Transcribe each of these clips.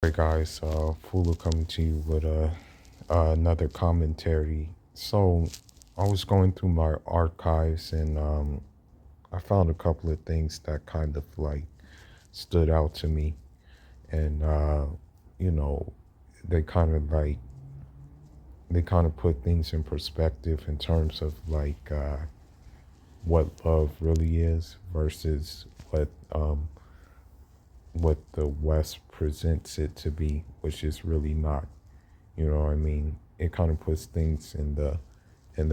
Hey guys, Fulu coming to you with another commentary. So I was going through my archives and I found a couple of things that kind of like stood out to me, and you know, they kind of like they kind of put things in perspective in terms of like what love really is versus what the West presents it to be, which is really not. You know what I mean? It kind of puts things in the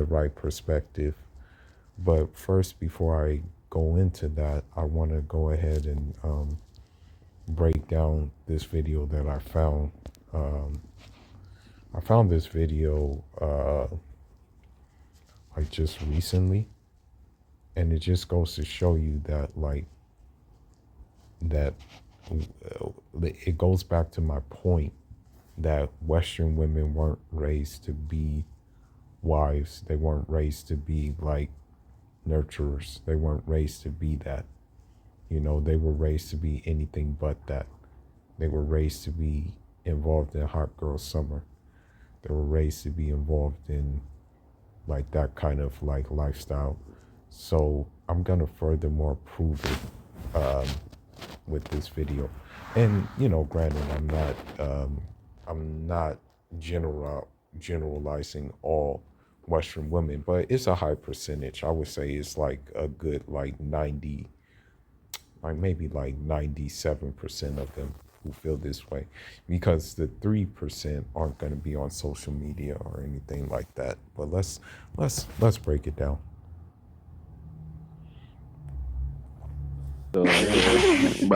right perspective. But first, before I go into that, I want to go ahead and break down this video that I found. Um, I found this video like just recently, and it just goes to show you that that it goes back to my point that Western women weren't raised to be wives. They weren't raised to be like nurturers. They weren't raised to be that. You know, they were raised to be anything but that. They were raised to be involved in hot girl summer. They were raised to be involved in like that kind of like lifestyle. So I'm gonna furthermore prove it with this video. And you know, granted, I'm not generalizing all Western women, but it's a high percentage. I would say it's like a good like 90, like maybe like 97% of them who feel this way, because the 3% aren't going to be on social media or anything like that. But let's break it down. So by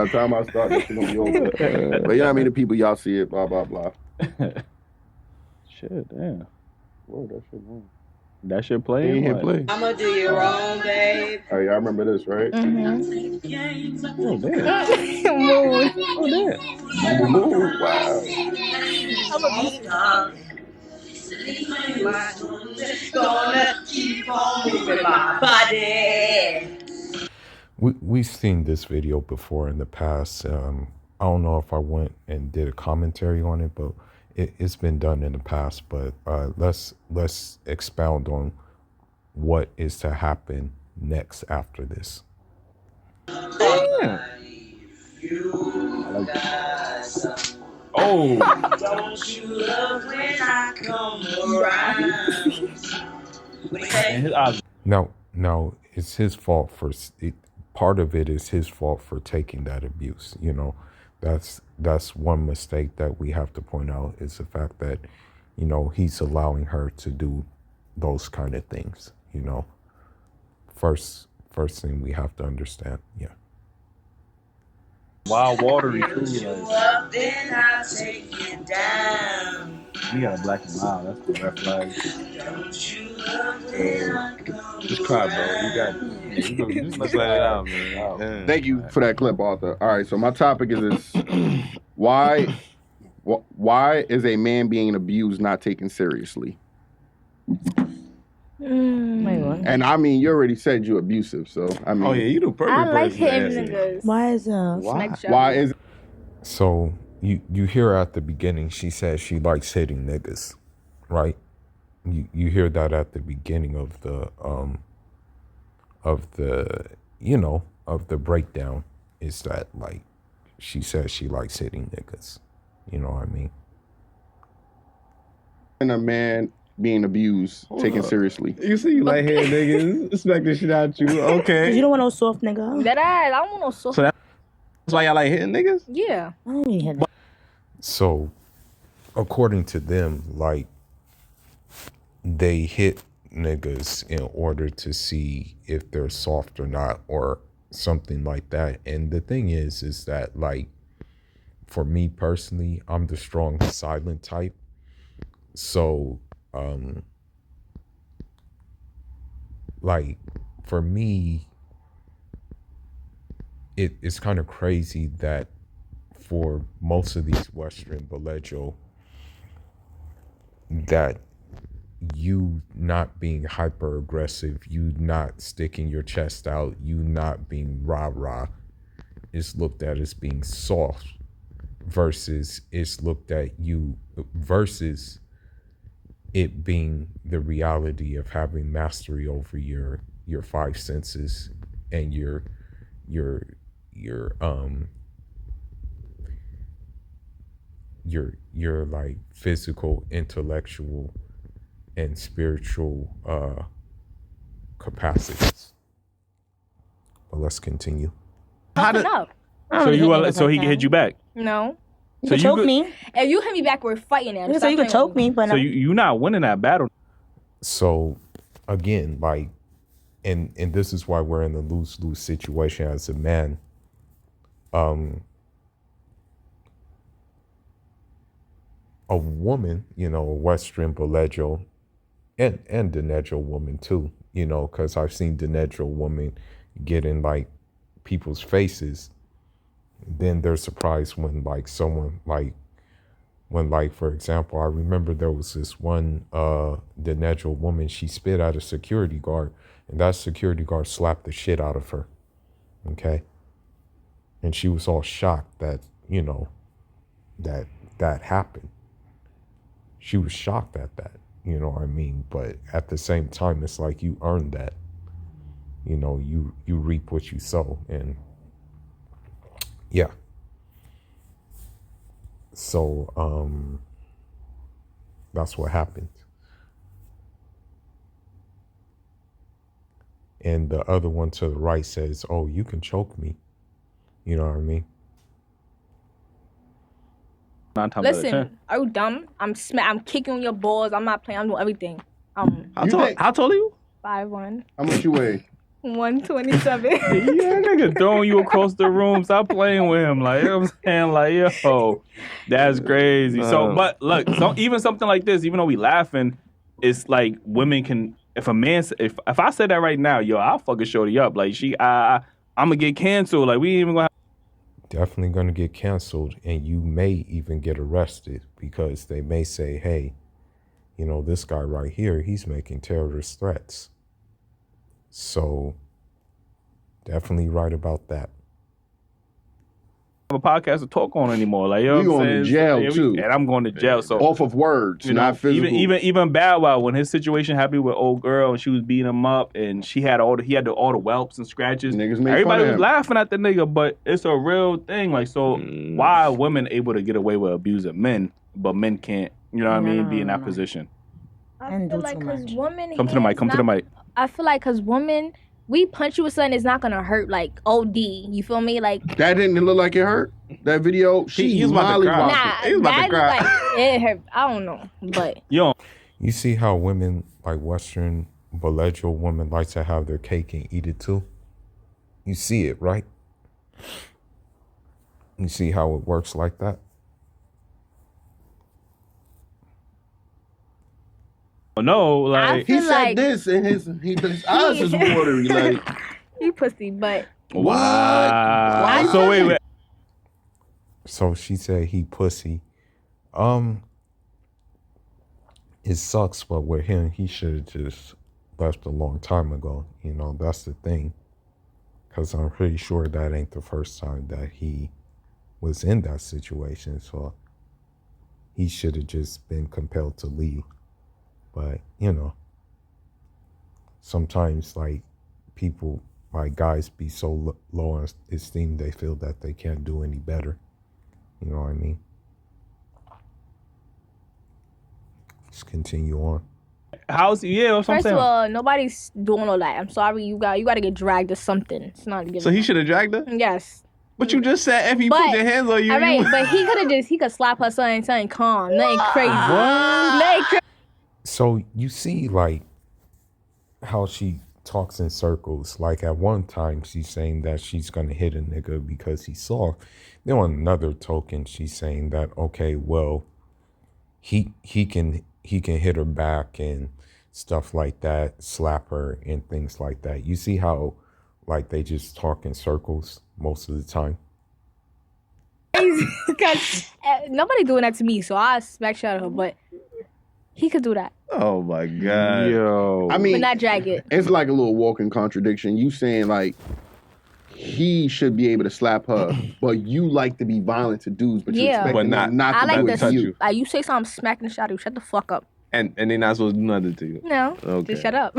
the time I start, this shit gonna be over. But yeah, I mean the people y'all see it, blah blah blah. Shit, damn. Whoa, that shit wrong. That shit He playing? ain't hit What? play. I'ma do you wrong, babe. Oh yeah, I remember this, right? Oh, damn. Mood. Oh, damn. Mama move, wow. Gonna keep on moving my body. We've seen this video before in the past. I don't know if I went and did a commentary on it, but it's been done in the past. But let's expound on what is to happen next after this. Damn. Oh, don't you love when I come around? And his eyes. Now it's his fault for part of it is his fault for taking that abuse. You know, that's one mistake that we have to point out, is the fact that, you know, he's allowing her to do those kind of things. You know, first thing we have to understand. Yeah. Wild watery too. Like, Then I'll take you down. you got a black and mild. That's the red flag. Don't you love when I come Just cry, bro. You got just let it out, man. Yeah. Thank you for that clip, Arthur. All right, so my topic is this: why is a man being abused not taken seriously? And I mean, you already said you're abusive, so I mean, Oh yeah, you the perfect I like person to hitting answer. niggas. Why is that? why is So you hear at the beginning she says she likes hitting niggas, right? You hear that at the beginning of the of the breakdown, is that like she says she likes hitting niggas. You know what I mean? a man being abused taken seriously? You see, you like head niggas, expect the shit out you. Cause Okay. you don't want no soft nigga. That ass, I don't want no soft. So that's why y'all like hitting niggas? Yeah. I don't even hear that. So according to them, like, they hit niggas in order to see if they're soft or not, or something like that. And the thing is that, like, for me personally, I'm the strong silent type. So like, for me, it's kind of crazy that for most of these Western Belejo, that you not being hyper aggressive, you not sticking your chest out, you not being rah rah, is looked at as being soft. versus it's looked at you versus it being the reality of having mastery over your five senses and your your like physical, intellectual, and spiritual capacities. But let's continue. How did? No. So he can hit you back. No. You So can you choke could- me. If you hit me back, we're fighting now. So you can choke me, but So no. you not winning that battle. So again, like, and this is why we're in a lose-lose situation as a man. A woman, you know, a Western Bolejo, and Denejo woman too, you know, because I've seen Denejo woman get in like people's faces. Then they're surprised when like someone like when like for example, I remember there was this one Denejo woman, she spit at a security guard and that security guard slapped the shit out of her. Okay. And she was all shocked that, you know, that happened. She was shocked at that, you know what I mean? But at the same time, it's like you earned that. You know, you reap what you sow. And yeah. So that's what happened. And the other one to the right says, "Oh, you can choke me." You know what I mean? 9 times out of 10. Listen, are you dumb? I'm kicking on your balls. I'm not playing. I'm doing everything. How You tall? think- How tall are you? 5'1", How much you weigh? 127. Yeah, nigga throwing you across the room. Stop playing with him. Like, you know what I'm saying? Like, yo, that's crazy. So, but look, even something like this, even though we laughing, it's like women can, if a man, if I said that right now, yo, I'll fucking shorty up. Like, I'm gonna get canceled. Like, we ain't even gonna Definitely going to get canceled, and you may even get arrested because they may say, hey, you know, this guy right here, he's making terrorist threats. So definitely right about that. have a podcast to talk on anymore. Like, you know We what I'm going to saying? jail, Yeah, too. And I'm going to jail. So Off of words, you know, not physical. even Bow Wow, when his situation happened with old girl and she was beating him up and he had all the whelps and scratches. Niggas made Everybody fun of was him. laughing at the nigga, but it's a real thing. Like, so why are women able to get away with abusing men, but men can't? You know what I mean? Be in that position. I And feel do like too 'cause much. women. Come to the mic. Come to the mic. I feel like because women, we punch you with something, it's not gonna hurt like OD. You feel me? Like That didn't look like it hurt. That video, He was about to Molly cry. rocked nah, it. He was about to that cry. like it hurt. I don't know, but Yo, You see how women, like Western Bolejo women, like to have their cake and eat it too? You see it, right? You see how it works like that? no, like He feel said like- this, and his eyes is watery. Like, he pussy. But wow. What? So wait. So she said he pussy. It sucks, but with him, he should have just left a long time ago. You know, that's the thing. Because I'm pretty sure that ain't the first time that he was in that situation. So he should have just been compelled to leave. But, you know, sometimes, like, people, like, guys be so low in esteem, they feel that they can't do any better. You know what I mean? Let's continue on. How's yeah? That's what I'm first saying. of all, nobody's doing all that. I'm sorry, you got to get dragged to something. It's not giving. So he should have dragged her? Yes. But you just said if he But- put your hands on you, All right, you but he could slap her something calm, nothing crazy. Nothing crazy. So you see, like, how she talks in circles. Like, at one time, she's saying that she's going to hit a nigga because he's soft. Then on another token, she's saying that, okay, well, he can hit her back and stuff like that, slap her and things like that. You see how, like, they just talk in circles most of the time? Because nobody doing that to me, so I smack shot at her. But he could do that, oh my god. Yo, I mean, but not drag it. it's like a little walking contradiction. You saying like he should be able to slap her, but you like to be violent to dudes, but you Yeah. expect But them not I to like do to it to you. Like you say something, smack in the shot, you shut the fuck up. And they're not supposed to do nothing to you. No, Okay. just shut up.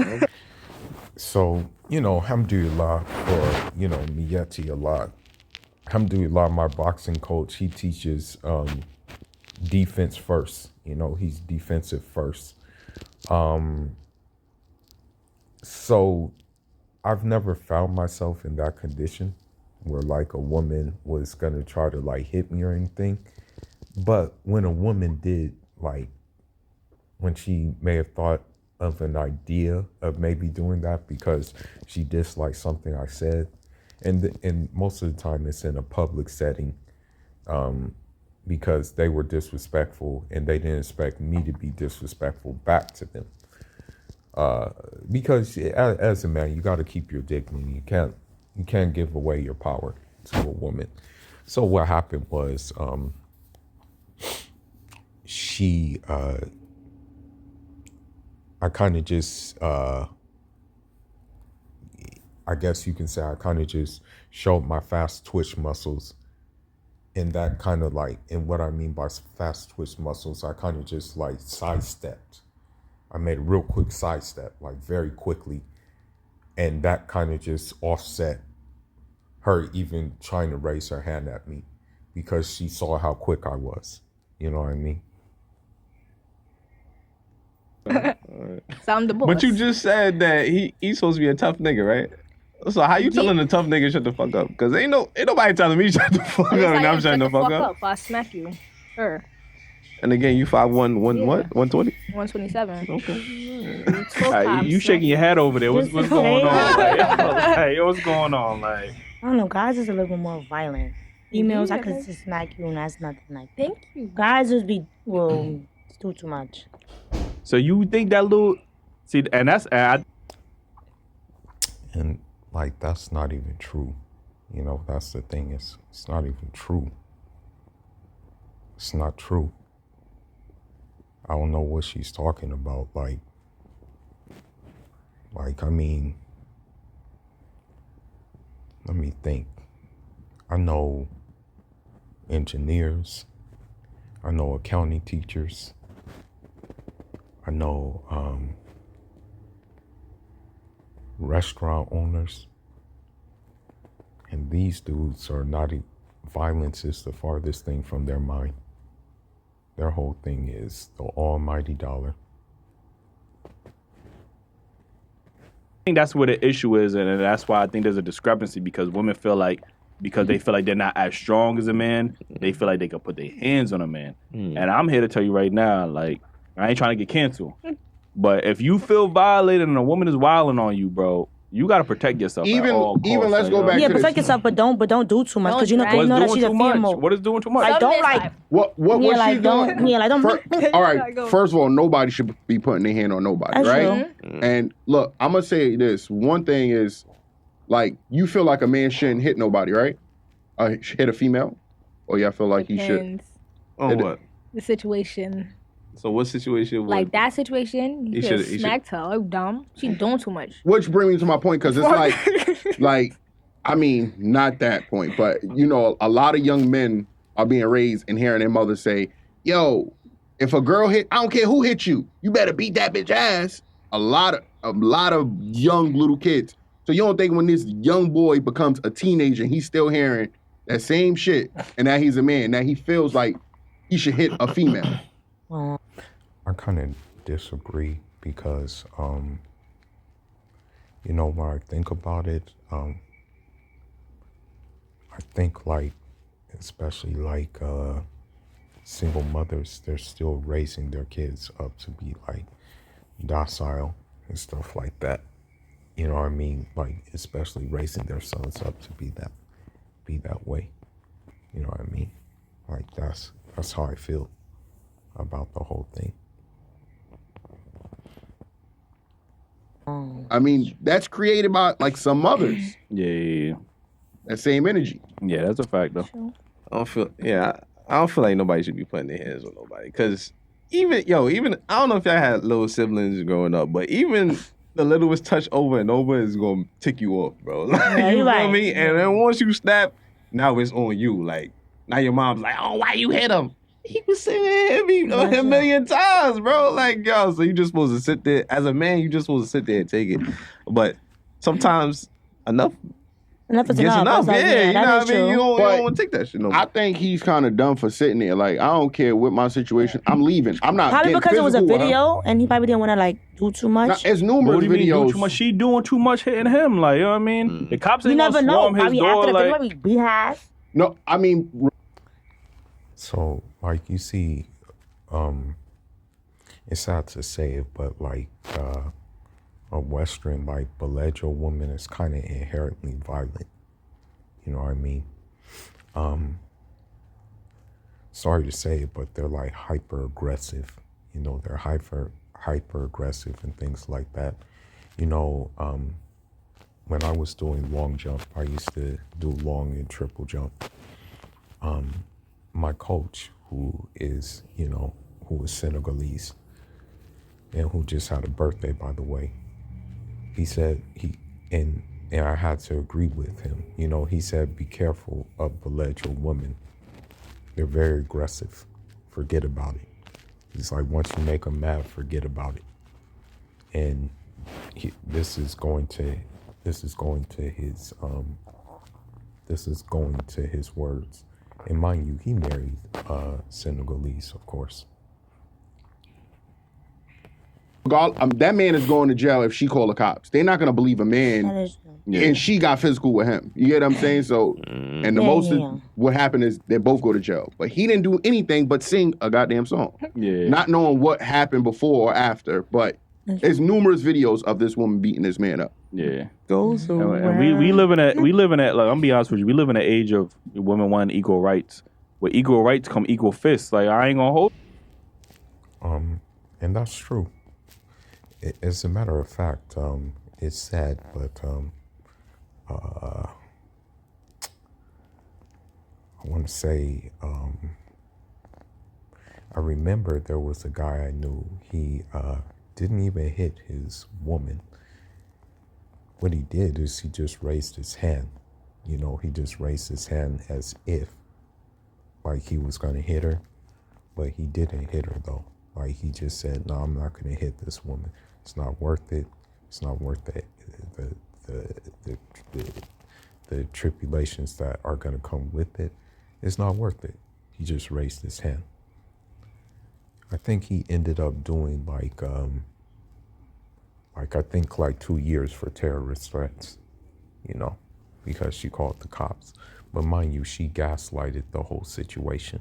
So, alhamdulillah, or, Miyeti a lot. Alhamdulillah, my boxing coach, he teaches defense first. He's defensive first. So I've never found myself in that condition where like a woman was gonna try to like hit me or anything. But when a woman did, like when she may have thought of an idea of maybe doing that because she disliked something I said, and most of the time it's in a public setting, because they were disrespectful and they didn't expect me to be disrespectful back to them. Because as a man, you got to keep your dignity. You can't give away your power to a woman. So what happened was, I kind of just, I guess you can say I kind of just showed my fast twitch muscles. And that kind of like, and what I mean by fast twitch muscles, I kind of just like sidestepped. I made a real quick sidestep, like very quickly. And that kind of just offset her even trying to raise her hand at me because she saw how quick I was. You know what I mean? So I'm the boss. But you just said that he's supposed to be a tough nigga, right? So how you telling a tough nigga shut the fuck up? Because ain't nobody telling me shut the fuck up and I'm shutting the fuck up. If I smack you. Sure. And again, you 5'1", what? Yeah. 120? 127. Okay. You shaking your head over there. What's going on? Hey, what's going on? Like, I don't know. Guys is a little bit more violent. Females, I Yeah, could just smack you and that's nothing like that. Thank you. Guys just be, do too much. so you think that little, see, and that's, And like, that's not even true. That's the thing. It's not even true. It's not true. I don't know what she's talking about. Like, I mean, let me think. I know engineers. I know accounting teachers. I know restaurant owners. And these dudes are not, violence is the farthest thing from their mind. Their whole thing is the almighty dollar. I think that's where the issue is, and that's why I think there's a discrepancy because women feel like because they feel like they're not as strong as a man, they feel like they can put their hands on a man. And I'm here to tell you right now, like, I ain't trying to get canceled, but if you feel violated and a woman is wilding on you, bro, you gotta protect yourself. Even- at all even costs, let's go back Yeah, to this. protect yourself, but don't do too much because you know Don't they know that What's she's doing a too much? female. What is doing too much? Like, don't Some like. What Yeah, she's like doing? don't. Yeah, like don't. All right. First of all, nobody should be putting their hand on nobody, That's right? true. And look, I'm gonna say this. One thing is, like, you feel like a man shouldn't hit nobody, right? Hit a female, or y'all feel like he should? Depends. Oh, what? The situation. So what situation would... Like that situation, He you should- could he have smacked her. Oh, dumb. She doing too much. Which brings me to my point, because it's like, I mean, not that point, but a lot of young men are being raised and hearing their mother say, "Yo, if a girl hit, I don't care who hit you, you better beat that bitch ass." A lot of young little kids. So you don't think when this young boy becomes a teenager, he's still hearing that same shit, and now he's a man, now he feels like he should hit a female? I kind of disagree because, when I think about it, I think like, especially like single mothers, they're still raising their kids up to be like docile and stuff like that. You know what I mean? Like, especially raising their sons up to be that way. You know what I mean? Like, that's how I feel about the whole thing. I mean, that's created by like some mothers. Yeah, That same energy. that's a fact though. I don't feel like nobody should be putting their hands on nobody. Cause even I don't know if y'all had little siblings growing up, but even the littlest touch over and over is gonna tick you off, bro. Like, Yeah, you you're feel right. me? And then once you snap, now it's on you. Like now your mom's like, oh, why you hit him? He was sitting there hit me a million times, bro. Like, yo, so you just supposed to sit there. As a man, you just supposed to sit there and take it. But sometimes enough Enough is gets enough. enough. It's like, Yeah, you that know is what I mean? true. You don't But want to take that shit no more. I think he's kind of dumb for sitting there. Like, I don't care what my situation. I'm leaving. I'm not. Probably getting because it was a physical with her. video and he probably didn't want to like do too Now, much. it's What numerous do you mean doing videos. too much? She doing too much hitting him. Like, you know what I mean? The cops You ain't never gonna know. swarm his Probably door. after the video, Like, maybe we have. No, I mean, So, like, you see, it's sad to say it, but like a Western, like, Belejo woman is kind of inherently violent. You know what I mean? Sorry to say it, but they're like hyper aggressive. You know, they're hyper aggressive and things like that. You know, when I was doing long jump, I used to do long and triple jump. My coach, who is Senegalese and who just had a birthday, by the way, he said and I had to agree with him. You know, he said, be careful of Belejo women. They're very aggressive. Forget about it. It's like once you make them mad, forget about it. And this is going to his words. And mind you, he married Senegalese, of course. that man is going to jail if she call the cops. They're not gonna believe a That man, is true. and she got physical with him. You get what I'm saying? So, and the Yeah, most yeah. what happened is they both go to jail. But he didn't do anything but sing a goddamn song, yeah. not knowing what happened before or after. But there's numerous videos of this woman beating this man up. Yeah. Goes And we live in like, I'm gonna be honest with you, we live in an age of women wanting equal rights. With equal rights come equal fists. Like, I ain't gonna hold. And that's true. As a matter of fact, it's sad, but I want to say, I remember there was a guy I knew. He didn't even hit his woman. What he did is he just raised his hand. You know, he just raised his hand as if, like, he was going to hit her, but he didn't hit her, though. Like, he just said, no, I'm not going to hit this woman. It's not worth it. It's not worth the tribulations that are going to come with it. It's not worth it. He just raised his hand. I think he ended up doing like I think like 2 years for terrorist threats, you know, because she called the cops. But mind you, she gaslighted the whole situation.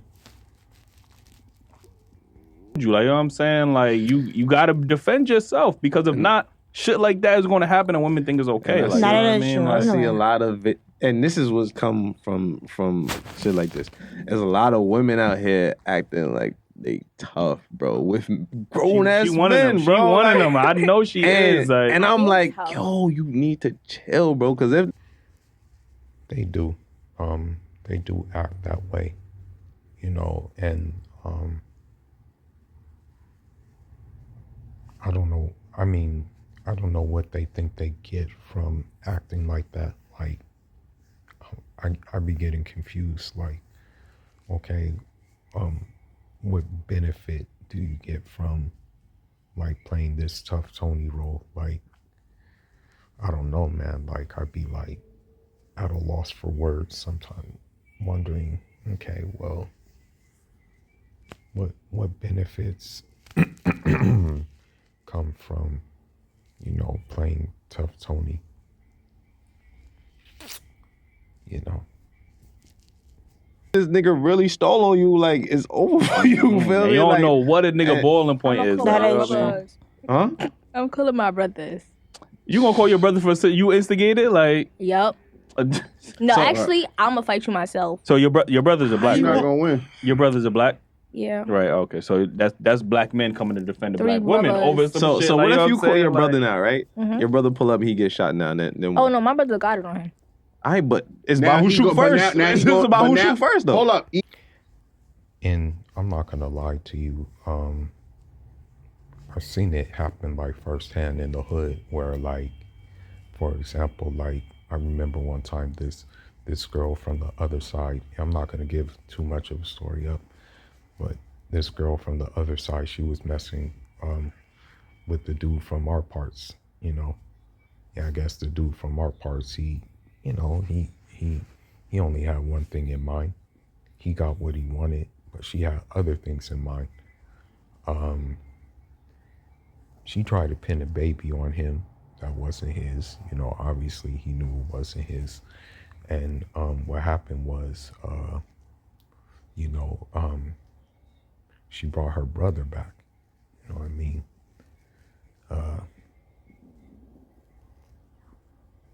You, like, you know what I'm saying? Like, you gotta defend yourself, because if not, shit like that is gonna happen and women think it's okay. And Like, Not you know what I at mean? all I Like, see a lot of it, and this is what's come from shit like this. There's a lot of women out here acting like they tough, bro, with grown ass she one of men, them. bro. She one Like, of them. I know she is. Like, and I'm like, tough. yo, you need to chill, bro, because if They do act that way, you know, and I don't know. I mean, I don't know what they think they get from acting like that. Like, I be getting confused. Like, okay, what benefit do you get from like playing this tough Tony role? Like, I don't know, man. Like, I'd be like at a loss for words sometimes, wondering, okay, well, what benefits come from, you know, playing tough Tony, you know? this nigga really stole on you, like, it's over for you, feel and me? you don't Like, know what a nigga boiling point I'm is. cool That with is my true. brothers. huh? I'm cool with my brothers. You gonna call your brother for you instigated? Like, Yup. No, So, actually, I'm gonna fight you myself. so your brothers are black, He's not right? gonna win. Your brothers are black, Yeah. right? Okay, so that's black men coming to defend the Three black women brothers. over some So shit. so like, what you know if you I'm call your saying? brother Like, now, right? Mhm. Your brother pull up, he get shot now. Then Oh no, my brother got it on him. all right, but it's Now about who he shoot go- but first. now It's he go- just about but who now- shoot first, though. Hold up. And I'm not gonna lie to you. I've seen it happen like firsthand in the hood where like, for example, like I remember one time this girl from the other side, I'm not gonna give too much of a story up, but this girl from the other side, she was messing with the dude from our parts, you know. Yeah, I guess the dude from our parts, he only had one thing in mind. He got what he wanted, but she had other things in mind. She tried to pin a baby on him that wasn't his. You know, obviously he knew it wasn't his. And what happened was, she brought her brother back. You know what I mean?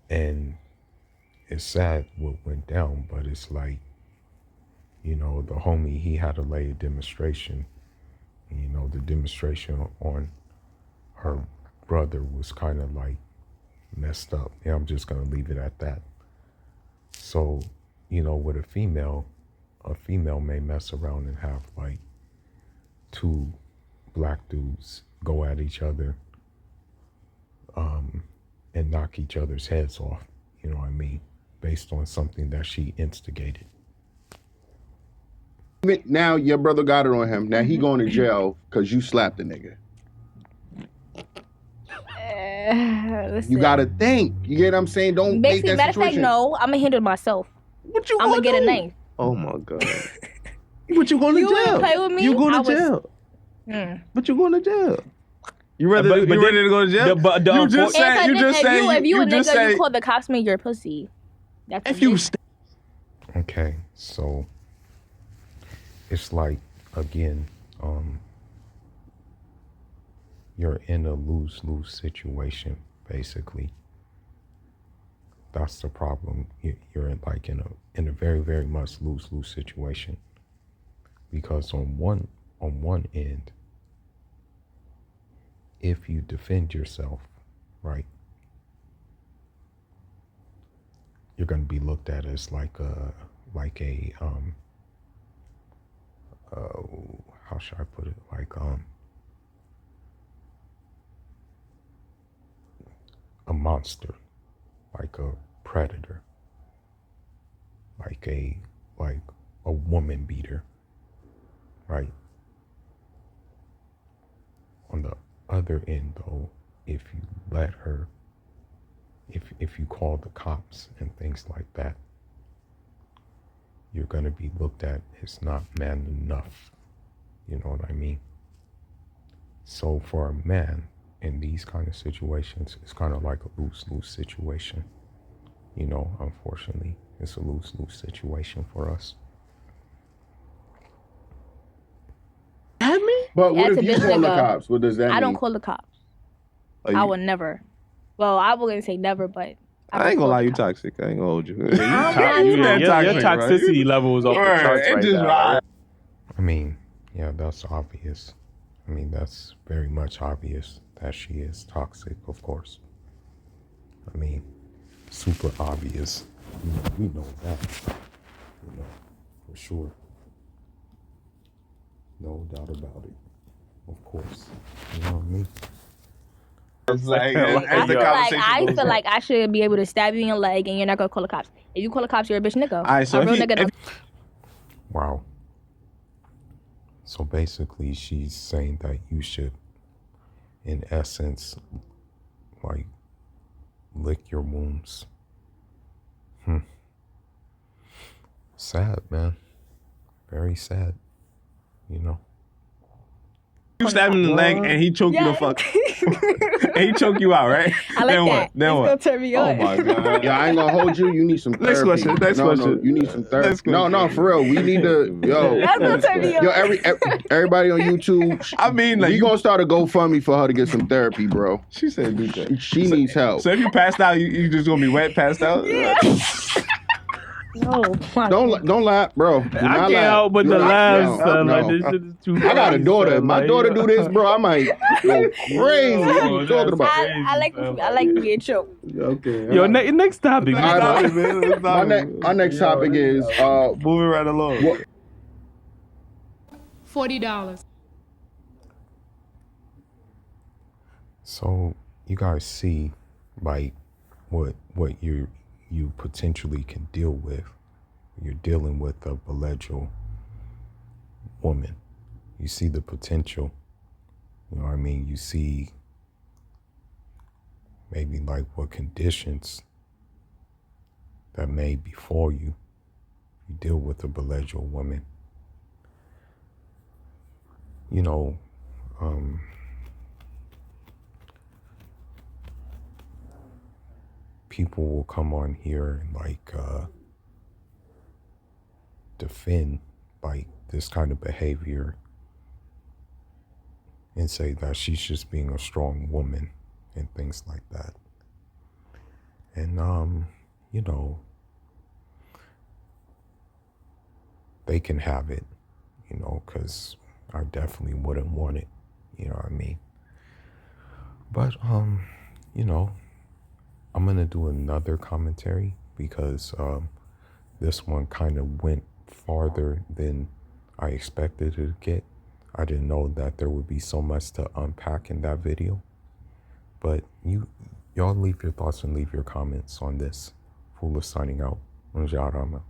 And it's sad what went down, but it's like, you know, the homie, he had to lay a demonstration. You know, the demonstration on her brother was kind of like messed up. Yeah, I'm just going to leave it at that. So, you know, with a female may mess around and have like two black dudes go at each other and knock each other's heads off, you know what I mean, based on something that she instigated. Now your brother got it on him. Now he going to jail because you slapped the nigga. Listen. You gotta think. You get what I'm saying? Don't make Basically, that matter of fact, situation. no, I'm gonna handle it myself. What you I'm gonna gonna get a do? knife. Oh my god. What you going to You jail? wanna play with me? You going I to was- jail? But you going to jail? You ready? But You then- ready to go to jail? you just said. You just said. If you a just nigga, say. you call the cops, man, you're a pussy. That's If you Okay, so it's like, again, you're in a lose-lose situation, basically. That's the problem. You're in a very, very much lose-lose situation, because on one end, if you defend yourself, right, you're going to be looked at as how should I put it? Like a monster, like a predator, like a woman beater, right? On the other end, though, if you let her, if you call the cops and things like that, you're going to be looked at as not man enough. You know what I mean? So for a man in these kind of situations, it's kind of like a lose-lose situation. You know, unfortunately, it's a lose-lose situation for us. But what That's if a you bitch call the nigga. cops? What does that mean? I don't call the cops. Oh, I you- would never. Well, I wouldn't say never, but I ain't gonna lie, you talk. toxic. I ain't gonna hold you. I'm not Your toxic, bro. toxicity level is off the Word, charts it right just now. right. I mean, yeah, that's obvious. I mean, that's very much obvious that she is toxic, of course. I mean, super obvious. We know that, you know, for sure. No doubt about it. Of course. You know what I mean? It's like, I feel like I should be able to stab you in your leg and you're not gonna call the cops. If you call the cops, you're a bitch nigga. All right, so a real if nigga. Wow. So basically, she's saying that you should, in essence, like, lick your wounds. Sad, man. Very sad. You know. you stab him in the leg and he choke you the fuck. And he choke you out, right? I like then that. what? Then It's what? gonna turn me Oh on. my god. Yeah, I ain't gonna hold you. You need some therapy. Next question, next No, question. you need some therapy. Next No, question. for real. We need to, That's gonna turn me on. yo, everybody on YouTube. I mean, like We gonna start a GoFundMe for her to get some therapy, bro. she said do that. She needs help. So if you passed out, you just gonna be wet passed out? Yeah. No, my Don't laugh, bro. Do I not can't laugh. help but Do the not- laughs, no, son. no. Like, this shit is too I got a funny, daughter. son. My Like, daughter yo. do this, bro. I might go crazy. What are you talking about? I like being choked. Okay. Yo, next topic. All right, Stop it, man. Let's stop it. Our next topic is Moving right along. what- $40. So you guys see, like, what you potentially can deal with. You're dealing with a millennial woman. You see the potential. You know what I mean? You see maybe like what conditions that may befall you. You deal with a millennial woman. You know, people will come on here and like defend like this kind of behavior and say that she's just being a strong woman and things like that. And you know, they can have it, you know, because I definitely wouldn't want it, you know what I mean? But you know, I'm gonna do another commentary because this one kind of went farther than I expected it to get. I didn't know that there would be so much to unpack in that video. But y'all leave your thoughts and leave your comments on this. Foolish signing out. Rama.